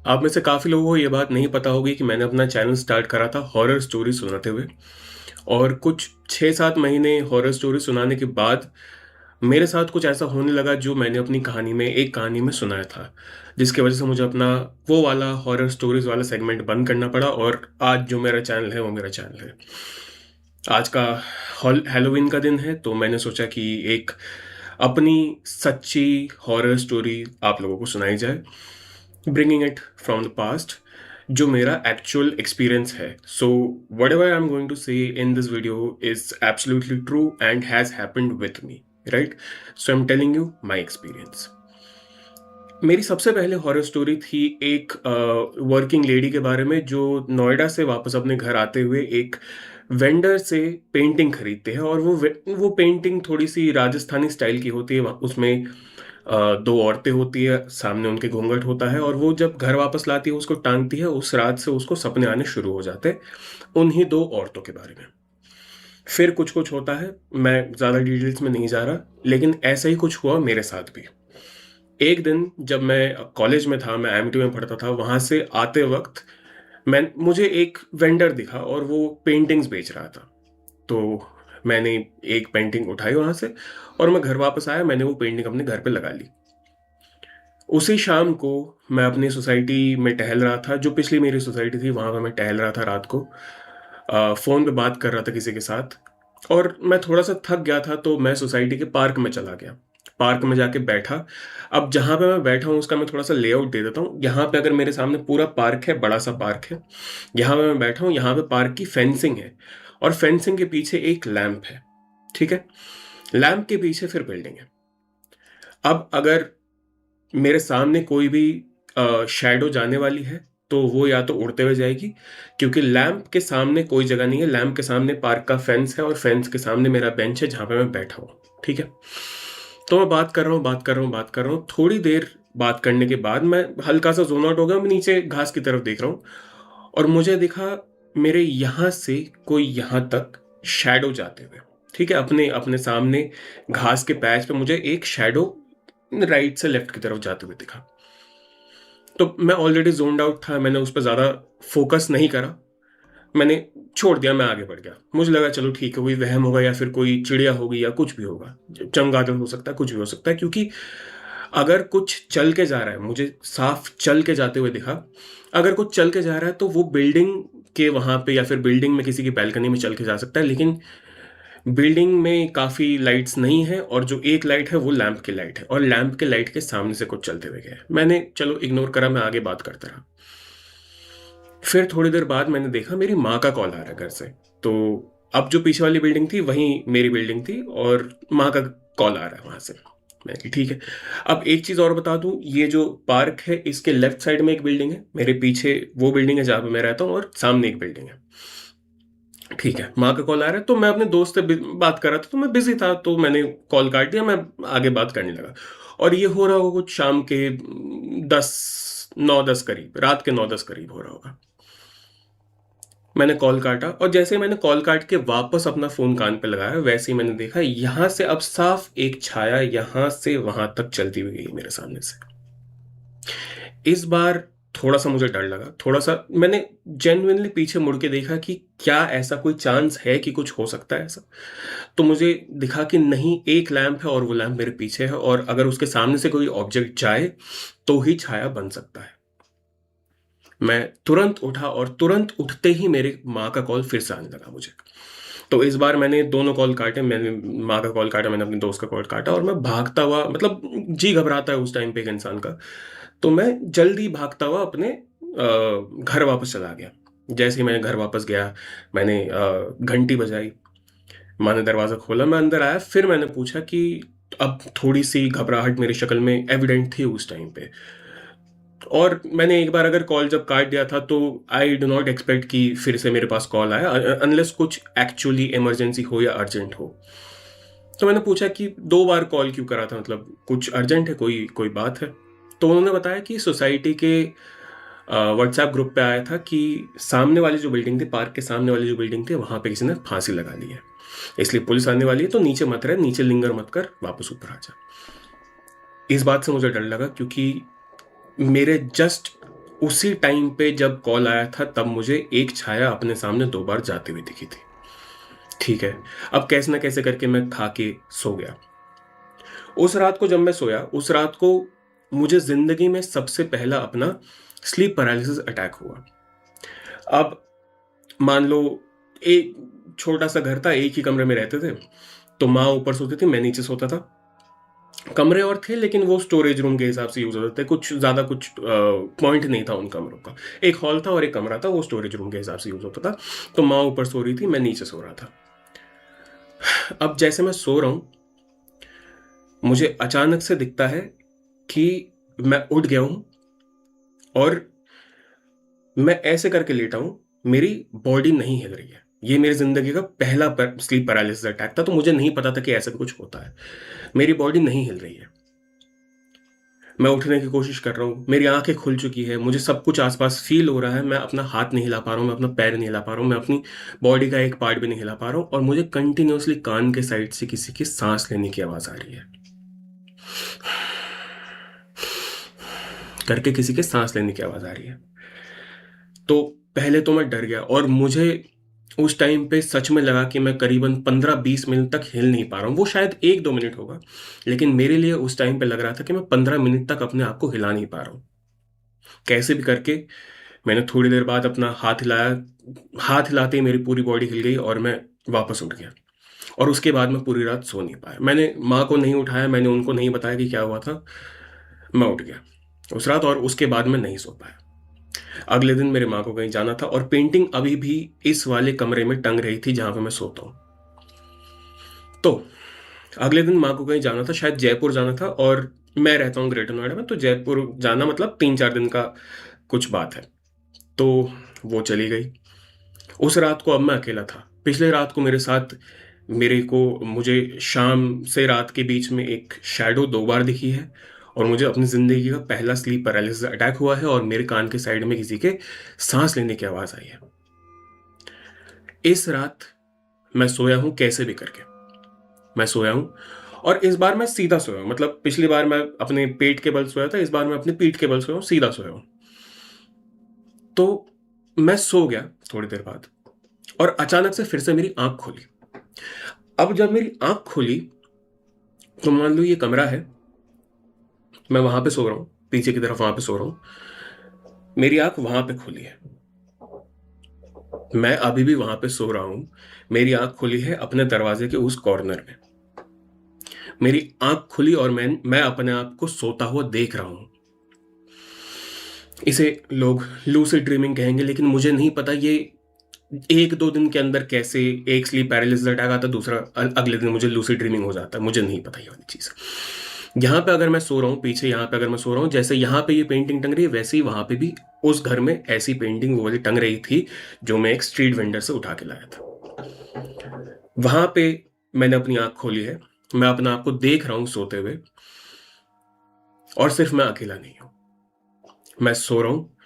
आप में से काफ़ी लोगों को ये बात नहीं पता होगी कि मैंने अपना चैनल स्टार्ट करा था हॉरर स्टोरी सुनाते हुए। और कुछ 6-7 महीने हॉरर स्टोरी सुनाने के बाद मेरे साथ कुछ ऐसा होने लगा जो मैंने अपनी कहानी में एक कहानी में सुनाया था, जिसकी वजह से मुझे अपना वो वाला हॉरर स्टोरीज वाला सेगमेंट बंद करना पड़ा। और आज जो मेरा चैनल है वो मेरा चैनल है। आज का हैलोवीन का दिन है, तो मैंने सोचा कि एक अपनी सच्ची हॉरर स्टोरी आप लोगों को सुनाई जाए, bringing it from the past, जो मेरा एक्चुअल एक्सपीरियंस है। So whatever I am going to say in this video is absolutely true and has happened with me, right? So I am telling you my experience. मेरी सबसे पहले horror story थी एक working lady के बारे में, जो नोएडा से वापस अपने घर आते हुए एक वेंडर से पेंटिंग खरीदते हैं। और वो पेंटिंग थोड़ी सी राजस्थानी स्टाइल की होती है। उसमें दो औरतें होती है, सामने उनके घूंघट होता है, और वो जब घर वापस लाती है उसको टांगती है। उस रात से उसको सपने आने शुरू हो जाते हैं उन्हीं दो औरतों के बारे में। फिर कुछ कुछ होता है, मैं ज़्यादा डिटेल्स में नहीं जा रहा, लेकिन ऐसा ही कुछ हुआ मेरे साथ भी। एक दिन जब मैं कॉलेज में था, मैं एमटी में पढ़ता था, वहाँ से आते वक्त मुझे एक वेंडर दिखा और वो पेंटिंग्स बेच रहा था। तो मैंने एक पेंटिंग उठाई वहाँ से और मैं घर वापस आया। मैंने वो पेंटिंग अपने घर पे लगा ली। उसी शाम को मैं अपनी सोसाइटी में टहल रहा था, जो पिछली मेरी सोसाइटी थी वहाँ पर मैं टहल रहा था रात को। फ़ोन पे बात कर रहा था किसी के साथ, और मैं थोड़ा सा थक गया था, तो मैं सोसाइटी के पार्क में चला गया। पार्क में जाके बैठा। अब जहाँ पे मैं बैठा हूँ उसका मैं थोड़ा सा लेआउट दे देता हूँ। यहाँ पे अगर मेरे सामने पूरा पार्क है, बड़ा सा पार्क है, यहाँ पे मैं बैठा हूँ, यहाँ पे पार्क की फेंसिंग है, और फेंसिंग के पीछे एक लैंप है। ठीक है, लैंप के पीछे फिर बिल्डिंग है। अब अगर मेरे सामने कोई भी शैडो जाने वाली है तो वो या तो उड़ते हुए जाएगी, क्योंकि लैंप के सामने कोई जगह नहीं है। लैंप के सामने पार्क का फेंस है और फेंस के सामने मेरा बेंच है जहां पे मैं बैठा हूँ। ठीक है, तो मैं बात कर रहा हूँ, बात कर रहा हूँ, बात कर रहा हूँ। थोड़ी देर बात करने के बाद मैं हल्का सा जोन आउट हो गया। मैं नीचे घास की तरफ देख रहा हूँ और मुझे दिखा मेरे यहाँ से कोई यहाँ तक शैडो जाते हुए। ठीक है, अपने अपने सामने घास के पैच पे मुझे एक शैडो राइट से लेफ्ट की तरफ जाते हुए दिखा। तो मैं ऑलरेडी जोन्ड आउट था, मैंने उस पर ज़्यादा फोकस नहीं करा, मैंने छोड़ दिया, मैं आगे बढ़ गया। मुझे लगा चलो ठीक है, कोई वहम होगा या फिर कोई चिड़िया होगी या कुछ भी होगा, चमगादड़ हो सकता है, कुछ भी हो सकता है। क्योंकि अगर कुछ चल के जा रहा है, मुझे साफ चल के जाते हुए दिखा, अगर कुछ चल के जा रहा है तो वो बिल्डिंग के वहाँ पे या फिर बिल्डिंग में किसी की बैल्कनी में चल के जा सकता है। लेकिन बिल्डिंग में काफ़ी लाइट्स नहीं है, और जो एक लाइट है वो लैंप की लाइट है, और लैंप के लाइट के सामने से कुछ चलते हुए गए। मैंने चलो इग्नोर करा, मैं आगे बात करता रहा। फिर थोड़ी देर बाद मैंने देखा मेरी माँ का कॉल आ रहा है घर से। तो अब जो पीछे वाली बिल्डिंग थी वहीं मेरी बिल्डिंग थी, और माँ का कॉल आ रहा है वहाँ से। मैं कि ठीक है। अब एक चीज़ और बता दूं, ये जो पार्क है इसके लेफ्ट साइड में एक बिल्डिंग है, मेरे पीछे वो बिल्डिंग है जहाँ पे मैं रहता हूँ, और सामने एक बिल्डिंग है। ठीक है, माँ का कॉल आ रहा है, तो मैं अपने दोस्त से बात कर रहा था, तो मैं बिजी था, तो मैंने कॉल काट दिया, मैं आगे बात करने लगा। और ये हो रहा होगा कुछ शाम के 9-10 करीब, रात के 9-10 करीब हो रहा होगा। मैंने कॉल काटा, और जैसे ही मैंने कॉल काट के वापस अपना फोन कान पे लगाया, वैसे ही मैंने देखा यहां से अब साफ एक छाया यहां से वहां तक चलती हुई गई मेरे सामने से। इस बार थोड़ा सा मुझे डर लगा, थोड़ा सा मैंने जेन्युइनली पीछे मुड़ के देखा कि क्या ऐसा कोई चांस है कि कुछ हो सकता है ऐसा। तो मुझे दिखा कि नहीं, एक लैंप है और वो लैंप मेरे पीछे है, और अगर उसके सामने से कोई ऑब्जेक्ट जाए तो ही छाया बन सकता है। मैं तुरंत उठा, और तुरंत उठते ही मेरे माँ का कॉल फिर से आने लगा मुझे। तो इस बार मैंने दोनों कॉल काटे, मैंने माँ का कॉल काटा, मैंने अपने दोस्त का कॉल काटा, और मैं भागता हुआ, मतलब जी घबराता है उस टाइम पे एक इंसान का, तो मैं जल्दी भागता हुआ अपने घर वापस चला गया। जैसे ही मैंने घर वापस गया, मैंने घंटी बजाई, माँ ने दरवाज़ा खोला, मैं अंदर आया। फिर मैंने पूछा कि अब थोड़ी सी घबराहट मेरी शक्ल में एविडेंट थी उस टाइम पे। और मैंने एक बार अगर कॉल जब काट दिया था, तो आई डो नॉट एक्सपेक्ट कि फिर से मेरे पास कॉल आया, अनलेस कुछ एक्चुअली इमरजेंसी हो या अर्जेंट हो। तो मैंने पूछा कि 2 बार कॉल क्यों करा था, मतलब कुछ अर्जेंट है, कोई कोई बात है? तो उन्होंने बताया कि सोसाइटी के व्हाट्सएप ग्रुप पे आया था कि सामने वाली जो बिल्डिंग थी, पार्क के सामने वाली जो बिल्डिंग थी, वहाँ पे किसी ने फांसी लगा ली है, इसलिए पुलिस आने वाली है, तो नीचे मत रहे, नीचे लिंगर मत कर, वापस ऊपर आ जा। इस बात से मुझे डर लगा, क्योंकि मेरे जस्ट उसी टाइम पे जब कॉल आया था तब मुझे एक छाया अपने सामने 2 बार जाती हुई दिखी थी। ठीक है, अब कैसे ना कैसे करके मैं खा के सो गया। उस रात को जब मैं सोया, उस रात को मुझे ज़िंदगी में सबसे पहला अपना स्लीप पैरालिसिस अटैक हुआ। अब मान लो एक छोटा-सा घर था, एक ही कमरे में रहते थे, तो माँ ऊपर सोती थी, मैं नीचे सोता था। कमरे और थे लेकिन वो स्टोरेज रूम के हिसाब से यूज़ होते थे, कुछ ज़्यादा कुछ पॉइंट नहीं था उन कमरों का। एक हॉल था और एक कमरा था, वो स्टोरेज रूम के हिसाब से यूज़ होता था। तो माँ ऊपर सो रही थी, मैं नीचे सो रहा था। अब जैसे मैं सो रहा हूँ, मुझे अचानक से दिखता है कि मैं उठ गया हूँ और मैं ऐसे करके लेटा हूँ, मेरी बॉडी नहीं हिल रही है। ये मेरी ज़िंदगी का पहला स्लीप पैरालिसिस अटैक था, तो मुझे नहीं पता था कि ऐसा भी कुछ होता है। मेरी बॉडी नहीं हिल रही है। मैं उठने की कोशिश कर रहा हूँ, मेरी आंखें खुल चुकी है, मुझे सब कुछ आसपास फील हो रहा है, मैं अपना हाथ नहीं हिला पा रहा हूँ, मैं अपना पैर नहीं हिला पा रहा हूँ, मैं अपनी बॉडी का एक पार्ट भी नहीं हिला पा रहा हूँ, और मुझे कंटिन्यूअसली कान के साइड से किसी की सांस लेने की आवाज़ आ रही है, करके किसी के सांस लेने की आवाज़ आ रही है। तो पहले तो मैं डर गया और मुझे उस टाइम पे सच में लगा कि मैं करीबन 15-20 मिनट तक हिल नहीं पा रहा हूँ। वो शायद 1-2 मिनट होगा, लेकिन मेरे लिए उस टाइम पे लग रहा था कि मैं 15 मिनट तक अपने आप को हिला नहीं पा रहा हूँ। कैसे भी करके मैंने थोड़ी देर बाद अपना हाथ हिलाया, हाथ हिलाते ही मेरी पूरी बॉडी हिल गई और मैं वापस उठ गया। और उसके बाद मैं पूरी रात सो नहीं पाया। मैंने माँ को नहीं उठाया, मैंने उनको नहीं बताया कि क्या हुआ था। मैं उठ गया उस रात और उसके बाद मैं नहीं सो पाया। अगले दिन मेरे माँ को कहीं जाना था और पेंटिंग अभी भी इस वाले कमरे में टंग रही थी जहां पे मैं सोता हूँ। तो अगले दिन माँ को कहीं जाना था, शायद जयपुर जाना था, और मैं रहता हूँ ग्रेटर नोएडा में, तो जयपुर जाना मतलब 3-4 दिन का कुछ बात है। तो वो चली गई। उस रात को अब मैं अकेला था। पिछले रात को मेरे साथ मेरे को मुझे शाम से रात के बीच में एक शैडो 2 बार दिखी है, और मुझे अपनी ज़िंदगी का पहला स्लीप पैरालिसिस अटैक हुआ है और मेरे कान के साइड में किसी के सांस लेने की आवाज़ आई है। इस रात मैं सोया हूँ कैसे भी करके, मैं सोया हूँ, और इस बार मैं सीधा सोया हूँ। मतलब पिछली बार मैं अपने पेट के बल सोया था, इस बार मैं अपनी पीठ के बल सोया हूँ, सीधा सोया हूँ। तो मैं सो गया थोड़ी देर बाद और अचानक से फिर से मेरी आंख खुली। अब जब मेरी आंख खुली तो मान लो ये कमरा है, मैं वहां पे सो रहा हूँ, पीछे की तरफ वहां पे सो रहा हूँ, मेरी आंख वहां पे खुली है, मैं अभी भी वहां पे सो रहा हूँ। मेरी आंख खुली है अपने दरवाजे के उस कॉर्नर में, मेरी आंख खुली और मैं अपने आप को सोता हुआ देख रहा हूँ। इसे लोग लूसिड ड्रीमिंग कहेंगे, लेकिन मुझे नहीं पता ये 1-2 दिन के अंदर कैसे एक स्लीप पैरालिसिस अटैक आता, दूसरा अगले दिन मुझे लूसिड ड्रीमिंग हो जाता है, मुझे नहीं पता ये वाली चीज़। यहाँ पे अगर मैं सो रहा हूँ पीछे, यहाँ पे अगर मैं सो रहा हूँ, जैसे यहाँ पे ये पेंटिंग टंग रही है, वैसे ही वहाँ पे भी उस घर में ऐसी पेंटिंग वो वाली टंग रही थी जो मैं एक स्ट्रीट वेंडर से उठा के लाया था। वहाँ पे मैंने अपनी आँख खोली है, मैं अपने आप को देख रहा हूँ सोते हुए, और सिर्फ मैं अकेला नहीं हूँ। मैं सो रहा हूँ,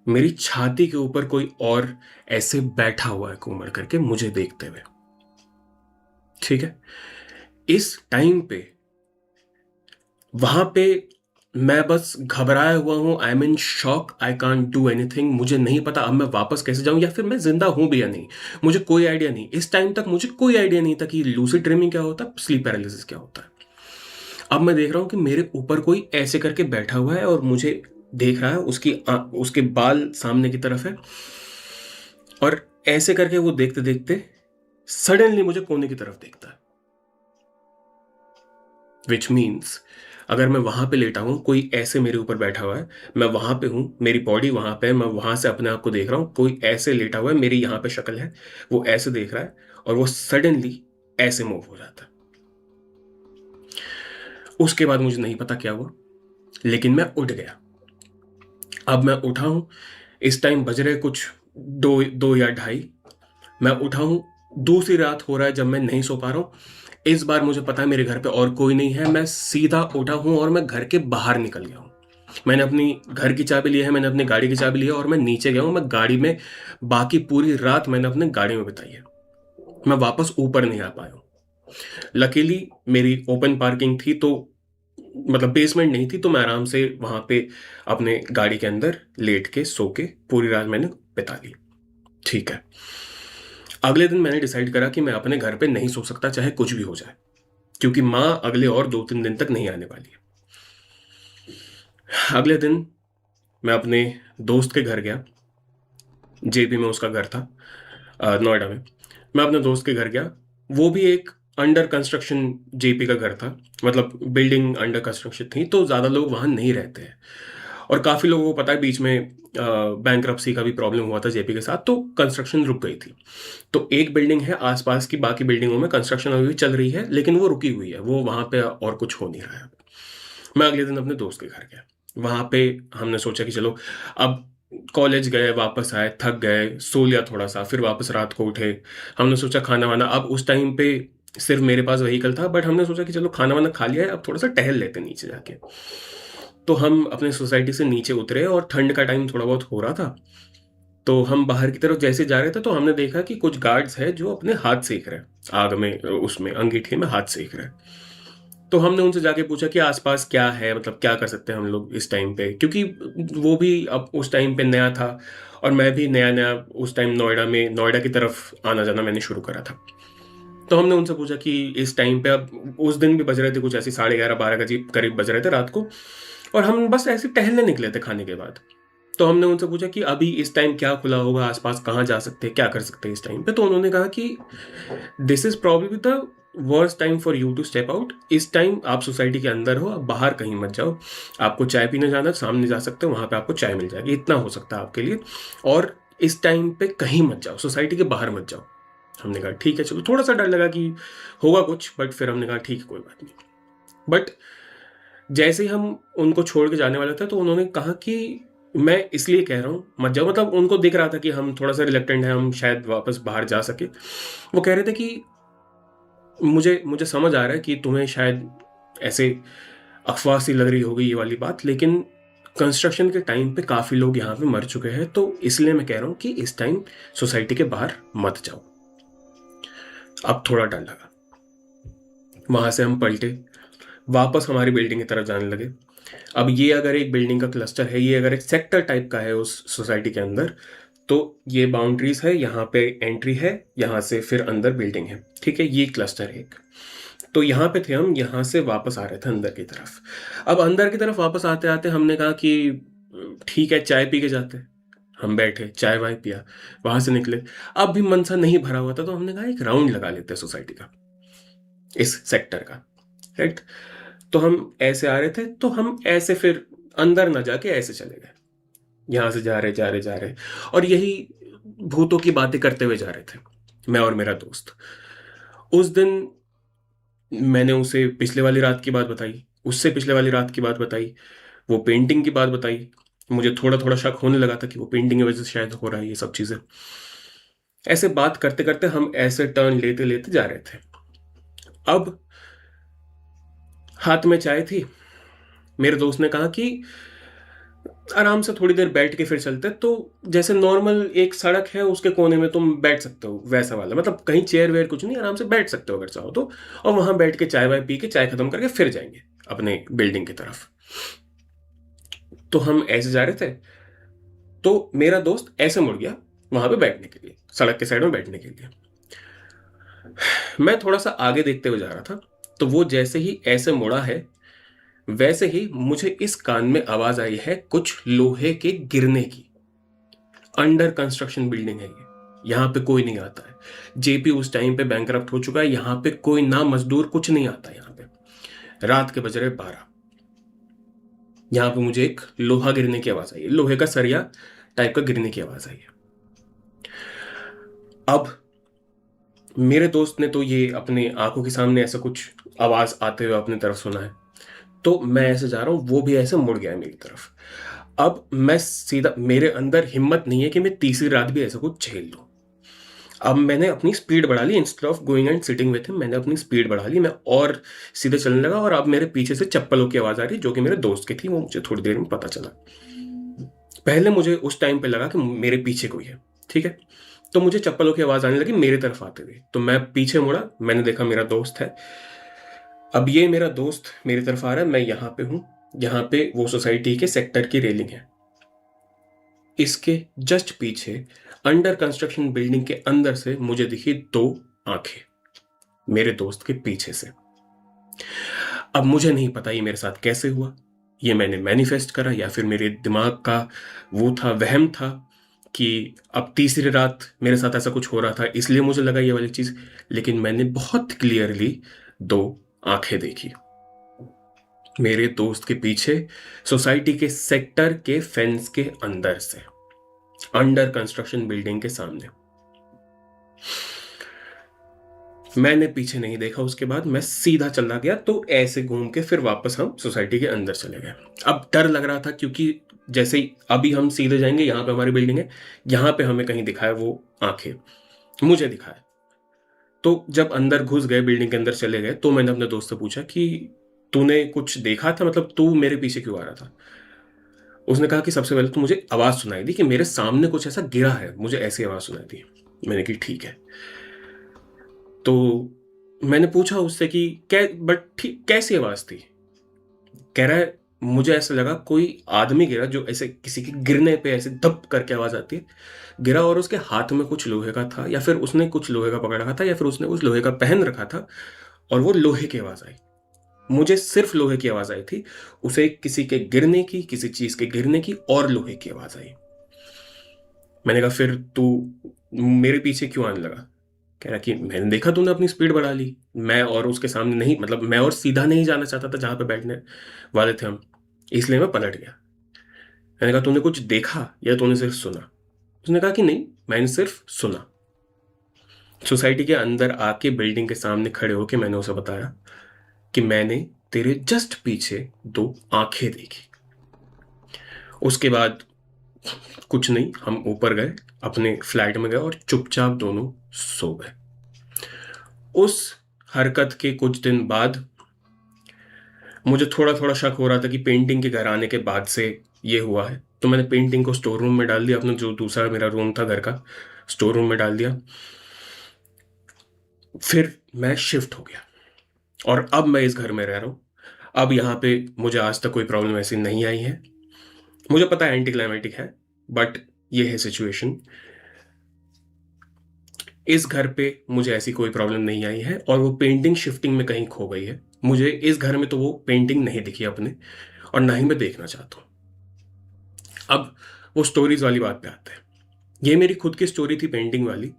मेरी छाती के ऊपर कोई और ऐसे बैठा हुआ है घूमड़ करके मुझे देखते हुए। ठीक है, इस टाइम पे वहां पे मैं बस घबराया हुआ हूं, I am in shock, I can't do anything. मुझे नहीं पता अब मैं वापस कैसे जाऊं या फिर मैं जिंदा हूं भी या नहीं, मुझे कोई आइडिया नहीं। इस टाइम तक मुझे कोई आइडिया नहीं था कि लूसिड ड्रीमिंग क्या होता है, स्लीप पैरालिसिस क्या होता है। अब मैं देख रहा हूं कि मेरे ऊपर कोई ऐसे करके बैठा हुआ है और मुझे देख रहा है, उसके बाल सामने की तरफ है, और ऐसे करके वो देखते देखते सडनली मुझे कोने की तरफ देखता है, विच मीन्स अगर मैं वहां पे लेटा हूं, कोई ऐसे मेरे ऊपर बैठा हुआ है, मैं वहां पे हूं, मेरी बॉडी वहां पे है, मैं वहां से अपने आप को देख रहा हूं, कोई ऐसे लेटा हुआ है, मेरी यहां पे शक्ल है, वो ऐसे देख रहा है और वो सडनली ऐसे मूव हो जाता है। उसके बाद मुझे नहीं पता क्या हुआ, लेकिन मैं उठ गया। अब मैं उठा हूं, इस टाइम बज रहे कुछ 2 या 2:30, मैं उठा हूं, दूसरी रात हो रहा है जब मैं नहीं सो पा रहा हूं। इस बार मुझे पता है मेरे घर पे और कोई नहीं है, मैं सीधा उठा हूं और मैं घर के बाहर निकल गया हूं। मैंने अपनी घर की चाबी ली है, मैंने अपनी गाड़ी की चाबी ली है और मैं नीचे गया हूं, मैं गाड़ी में, बाकी पूरी रात मैंने अपने गाड़ी में बिताई है, मैं वापस ऊपर नहीं आ पाया हूं। लकीली मेरी ओपन पार्किंग थी, तो मतलब बेसमेंट नहीं थी, तो मैं आराम से वहां पे अपने गाड़ी के अंदर लेट के सो के पूरी रात मैंने बिता ली। ठीक है। अगले दिन मैंने डिसाइड करा कि मैं अपने घर पे नहीं सो सकता चाहे कुछ भी हो जाए, क्योंकि माँ अगले और 2-3 दिन तक नहीं आने वाली है। अगले दिन मैं अपने दोस्त के घर गया। जेपी में उसका घर था, नोएडा में। मैं अपने दोस्त के घर गया। वो भी एक अंडर कंस्ट्रक्शन जेपी का घर था, मतलब बिल्डिंग अंडर कंस्ट्रक्शन थी, तो ज़्यादा लोग वहाँ नहीं रहते हैं। और काफ़ी लोगों को पता है बीच में बैंकरप्सी का भी प्रॉब्लम हुआ था जेपी के साथ, तो कंस्ट्रक्शन रुक गई थी। तो एक बिल्डिंग है, आसपास की बाकी बिल्डिंगों में कंस्ट्रक्शन अभी भी चल रही है, लेकिन वो रुकी हुई है, वो वहाँ पे और कुछ हो नहीं रहा है। मैं अगले दिन अपने दोस्त के घर गया। वहाँ पे हमने सोचा कि चलो, अब कॉलेज गए, वापस आए, थक गए, सो लिया थोड़ा सा, फिर वापस रात को उठे। हमने सोचा खाना वाना, अब उस टाइम पे सिर्फ मेरे पास व्हीकल था, बट हमने सोचा कि चलो खाना वाना खा लिया है, अब थोड़ा सा टहल लेते हैं नीचे जाके। तो हम अपने सोसाइटी से नीचे उतरे और ठंड का टाइम थोड़ा बहुत हो रहा था। तो हम बाहर की तरफ जैसे जा रहे थे, तो हमने देखा कि कुछ गार्ड्स हैं जो अपने हाथ सेक रहे हैं, आग में, उसमें अंगीठी में हाथ सेक रहे हैं। तो हमने उनसे जाके पूछा कि आसपास क्या है, मतलब क्या कर सकते हैं हम लोग इस टाइम पे, क्योंकि वो भी अब उस टाइम पे नया था और मैं भी नया नया उस टाइम नोएडा की तरफ आना जाना मैंने शुरू करा था। तो हमने उनसे पूछा कि इस टाइम पे, अब उस दिन भी बज रहे थे कुछ ऐसे 11:30-12 के करीब बज रहे थे रात को, और हम बस ऐसे टहलने निकले थे खाने के बाद। तो हमने उनसे पूछा कि अभी इस टाइम क्या खुला होगा आसपास, कहाँ जा सकते हैं, क्या कर सकते हैं इस टाइम पे। तो उन्होंने कहा कि this is probably the worst time for you to step out. इस टाइम आप सोसाइटी के अंदर हो, आप बाहर कहीं मत जाओ। आपको चाय पीने जाना, सामने जा सकते हो, वहां पे आपको चाय मिल जाएगी, इतना हो सकता है आपके लिए। और इस टाइम पे कहीं मत जाओ, सोसाइटी के बाहर मत जाओ। हमने कहा ठीक है चलो, थोड़ा सा डर लगा कि होगा कुछ, बट फिर हमने कहा ठीक है कोई बात नहीं। बट जैसे ही हम उनको छोड़ के जाने वाले थे, तो उन्होंने कहा कि मैं इसलिए कह रहा हूँ मत जाओ, मतलब उनको दिख रहा था कि हम थोड़ा सा रिलेक्टेंट हैं, हम शायद वापस बाहर जा सके। वो कह रहे थे कि मुझे मुझे समझ आ रहा है कि तुम्हें शायद ऐसे अफवाह सी लग रही होगी ये वाली बात, लेकिन कंस्ट्रक्शन के टाइम पे काफ़ी लोग यहाँ पे मर चुके हैं, तो इसलिए मैं कह रहा हूँ कि इस टाइम सोसाइटी के बाहर मत जाओ। अब थोड़ा डर लगा। वहाँ से हम पलटे, वापस हमारी बिल्डिंग की तरफ जाने लगे। अब ये अगर एक बिल्डिंग का क्लस्टर है, ये अगर एक सेक्टर टाइप का है उस सोसाइटी के अंदर, तो ये बाउंड्रीज है, यहाँ पे एंट्री है, यहाँ से फिर अंदर बिल्डिंग है, ठीक है, ये क्लस्टर है एक। तो यहाँ पे थे हम, यहाँ से वापस आ रहे थे अंदर की तरफ। अब अंदर की तरफ वापस आते आते हमने कहा कि ठीक है चाय पी के जाते हैं। हम बैठे, चाय वाय पिया, वहां से निकले। अब भी मन सा नहीं भरा हुआ था, तो हमने कहा एक राउंड लगा लेते हैं सोसाइटी का, इस सेक्टर का, राइट। तो हम ऐसे आ रहे थे, तो हम ऐसे फिर अंदर ना जाके ऐसे चले गए, यहां से जा रहे जा रहे जा रहे, और यही भूतों की बातें करते हुए जा रहे थे, मैं और मेरा दोस्त। उस दिन मैंने उसे पिछले वाली रात की बात बताई, उससे पिछले वाली रात की बात बताई, वो पेंटिंग की बात बताई। मुझे थोड़ा थोड़ा शक होने लगा था कि वो पेंटिंग की वजह से शायद हो रहा है ये सब चीजें। ऐसे बात करते करते हम ऐसे टर्न लेते लेते जा रहे थे। अब हाथ में चाय थी। मेरे दोस्त ने कहा कि आराम से थोड़ी देर बैठ के फिर चलते, तो जैसे नॉर्मल एक सड़क है उसके कोने में तुम बैठ सकते हो, वैसा वाला, मतलब कहीं चेयर वेयर कुछ नहीं, आराम से बैठ सकते हो अगर चाहो तो। और वहां बैठ के चाय वाय पी के, चाय खत्म करके फिर जाएंगे अपने बिल्डिंग की तरफ। तो हम ऐसे जा रहे थे, तो मेरा दोस्त ऐसे मुड़ गया वहां पे बैठने के लिए, सड़क के साइड में बैठने के लिए। मैं थोड़ा सा आगे देखते हुए जा रहा था, तो वो जैसे ही ऐसे मुड़ा है, वैसे ही मुझे इस कान में आवाज आई है कुछ लोहे के गिरने की। अंडर कंस्ट्रक्शन बिल्डिंग है ये, यहाँ पे कोई नहीं आता है। जेपी उस टाइम पे बैंकरप्ट हो चुका है, यहाँ पे कोई ना मजदूर कुछ नहीं आता यहाँ पे। रात के बज रहे 12। यहाँ पे मुझे एक लोहा गिरने की आवाज आई है, लोहे का सरिया टाइप का गिरने की आवाज आई है। अब मेरे दोस्त ने तो ये अपने आंखों के सामने ऐसा कुछ आवाज आते हुए अपनी तरफ सुना है, तो मैं ऐसे जा रहा हूं, वो भी ऐसे मुड़ गया है मेरी तरफ। अब मैं सीधा, मेरे अंदर हिम्मत नहीं है कि मैं तीसरी रात भी ऐसा कुछ झेल लूं। अब मैंने अपनी स्पीड बढ़ा ली, instead of going and sitting with him, मैंने अपनी स्पीड बढ़ा ली, मैं और सीधे चलने लगा। और अब मेरे पीछे से चप्पलों की आवाज आ रही, जो कि मेरे दोस्त की थी, वो मुझे थोड़ी देर में पता चला। पहले मुझे उस टाइम पे लगा कि मेरे पीछे कोई है, ठीक है। तो मुझे चप्पलों की आवाज आने लगी मेरे तरफ आते हुए, तो मैं पीछे मुड़ा, मैंने देखा मेरा दोस्त है। अब ये मेरा दोस्त मेरी तरफ आ रहा है, मैं यहाँ पे हूँ, यहाँ पे वो सोसाइटी के सेक्टर की रेलिंग है। इसके जस्ट पीछे अंडर कंस्ट्रक्शन बिल्डिंग के अंदर से मुझे दिखी 2 आंखें मेरे दोस्त के पीछे से। अब मुझे नहीं पता ये मेरे साथ कैसे हुआ, ये मैंने मैनिफेस्ट करा या फिर मेरे दिमाग का वो था, वहम था कि अब तीसरी रात मेरे साथ ऐसा कुछ हो रहा था इसलिए मुझे लगा ये वाली चीज। लेकिन मैंने बहुत क्लियरली 2 आंखें देखी मेरे दोस्त के पीछे, सोसाइटी के सेक्टर के फेंस के अंदर से, अंडर कंस्ट्रक्शन बिल्डिंग के सामने। मैंने पीछे नहीं देखा, उसके बाद मैं सीधा चला गया, तो ऐसे घूम के फिर वापस हम सोसाइटी के अंदर चले गए। अब डर लग रहा था क्योंकि जैसे ही अभी हम सीधे जाएंगे, यहाँ पे हमारी बिल्डिंग है, यहाँ पे हमें कहीं दिखाए वो आंखें, मुझे दिखाए। तो जब अंदर घुस गए, बिल्डिंग के अंदर चले गए, तो मैंने अपने दोस्त से पूछा कि तूने कुछ देखा था, मतलब तू मेरे पीछे क्यों आ रहा था? उसने कहा कि सबसे पहले तो मुझे आवाज सुनाई दी कि मेरे सामने कुछ ऐसा गिरा है, मुझे ऐसी आवाज सुनाई दी। मैंने कहा ठीक है। तो मैंने पूछा उससे कि बट ठीक कैसी आवाज थी? कह रहा है मुझे ऐसा लगा कोई आदमी गिरा, जो ऐसे किसी के गिरने पे ऐसे दब करके आवाज आती है, गिरा और उसके हाथ में कुछ लोहे का था, या फिर उसने कुछ लोहे का पकड़ रखा था, या फिर उसने उस लोहे का पहन रखा था, और वो लोहे की आवाज आई। मुझे सिर्फ लोहे की आवाज आई थी, उसे किसी के गिरने की, किसी चीज के गिरने की और लोहे की आवाज आई। मैंने कहा फिर तू मेरे पीछे क्यों आने लगा? कह रहा कि मैंने देखा तूने अपनी स्पीड बढ़ा ली, मैं और उसके सामने नहीं, मतलब मैं और सीधा नहीं जाना चाहता था जहां पे बैठने वाले थे हम, इसलिए मैं पलट गया। मैंने कहा तूने कुछ देखा या तूने सिर्फ सुना? उसने कहा कि नहीं, मैंने सिर्फ सुना। सोसाइटी के अंदर आके बिल्डिंग के सामने खड़े होके मैंने उसे बताया कि मैंने तेरे जस्ट पीछे 2 आंखें देखी। उसके बाद कुछ नहीं, हम ऊपर गए, अपने फ्लैट में गए और चुपचाप दोनों सो गए। उस हरकत के कुछ दिन बाद मुझे थोड़ा थोड़ा शक हो रहा था कि पेंटिंग के घर आने के बाद से ये हुआ है, तो मैंने पेंटिंग को स्टोर रूम में डाल दिया, अपना जो दूसरा मेरा रूम था घर का, स्टोर रूम में डाल दिया। फिर मैं शिफ्ट हो गया और अब मैं इस घर में रह रहा हूँ। अब यहाँ पे मुझे आज तक कोई प्रॉब्लम ऐसी नहीं आई है। मुझे पता है एंटी क्लाइमेटिक है, बट ये है सिचुएशन। इस घर पे मुझे ऐसी कोई प्रॉब्लम नहीं आई है, और वो पेंटिंग शिफ्टिंग में कहीं खो गई है। मुझे इस घर में तो वो पेंटिंग नहीं दिखी अपने, और ना ही मैं देखना चाहता हूँ। अब वो स्टोरीज वाली बात पे आते हैं। ये मेरी खुद की स्टोरी थी पेंटिंग वाली,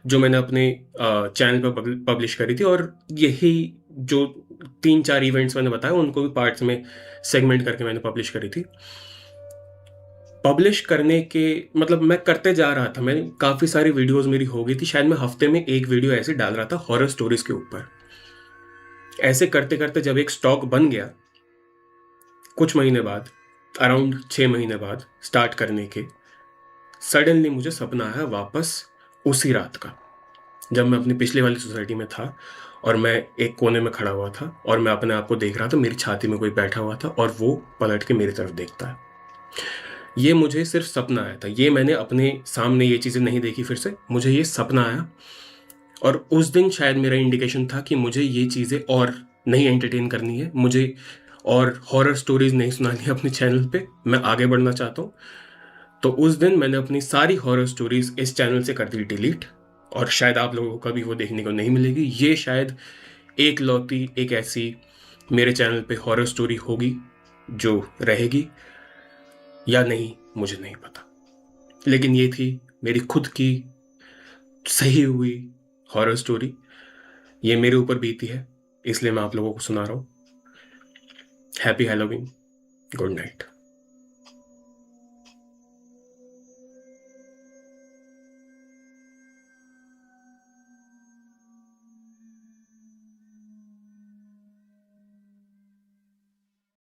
जो मैंने अपने चैनल पर पब्लिश करी थी, और यही जो 3-4 इवेंट्स मैंने बताया उनको भी पार्ट्स में सेगमेंट करके मैंने पब्लिश करी थी। पब्लिश करने के मतलब मैं करते जा रहा था, मैंने काफ़ी सारी वीडियोस मेरी हो गई थी, शायद मैं हफ्ते में एक वीडियो ऐसे डाल रहा था हॉरर स्टोरीज के ऊपर। ऐसे करते करते जब एक स्टॉक बन गया, कुछ महीने बाद, अराउंड 6 महीने बाद स्टार्ट करने के, सडनली मुझे सपना आया वापस उसी रात का, जब मैं अपनी पिछली वाली सोसाइटी में था और मैं एक कोने में खड़ा हुआ था और मैं अपने आप को देख रहा था, मेरी छाती में कोई बैठा हुआ था और वो पलट के मेरी तरफ देखता है। ये मुझे सिर्फ सपना आया था, ये मैंने अपने सामने ये चीज़ें नहीं देखी, फिर से मुझे ये सपना आया। और उस दिन शायद मेरा इंडिकेशन था कि मुझे ये चीज़ें और नहीं एंटरटेन करनी है, मुझे और हॉरर स्टोरीज नहीं सुनानी है अपने चैनल पे, मैं आगे बढ़ना चाहता हूँ। तो उस दिन मैंने अपनी सारी हॉरर स्टोरीज इस चैनल से कर दी डिलीट, और शायद आप लोगों को कभी वो देखने को नहीं मिलेगी। ये शायद एक लौती एक ऐसी मेरे चैनल पे हॉरर स्टोरी होगी जो रहेगी या नहीं, मुझे नहीं पता। लेकिन ये थी मेरी खुद की सही हुई हॉरर स्टोरी, ये मेरे ऊपर बीती है, इसलिए मैं आप लोगों को सुना रहा हूँ। Happy Halloween, good night.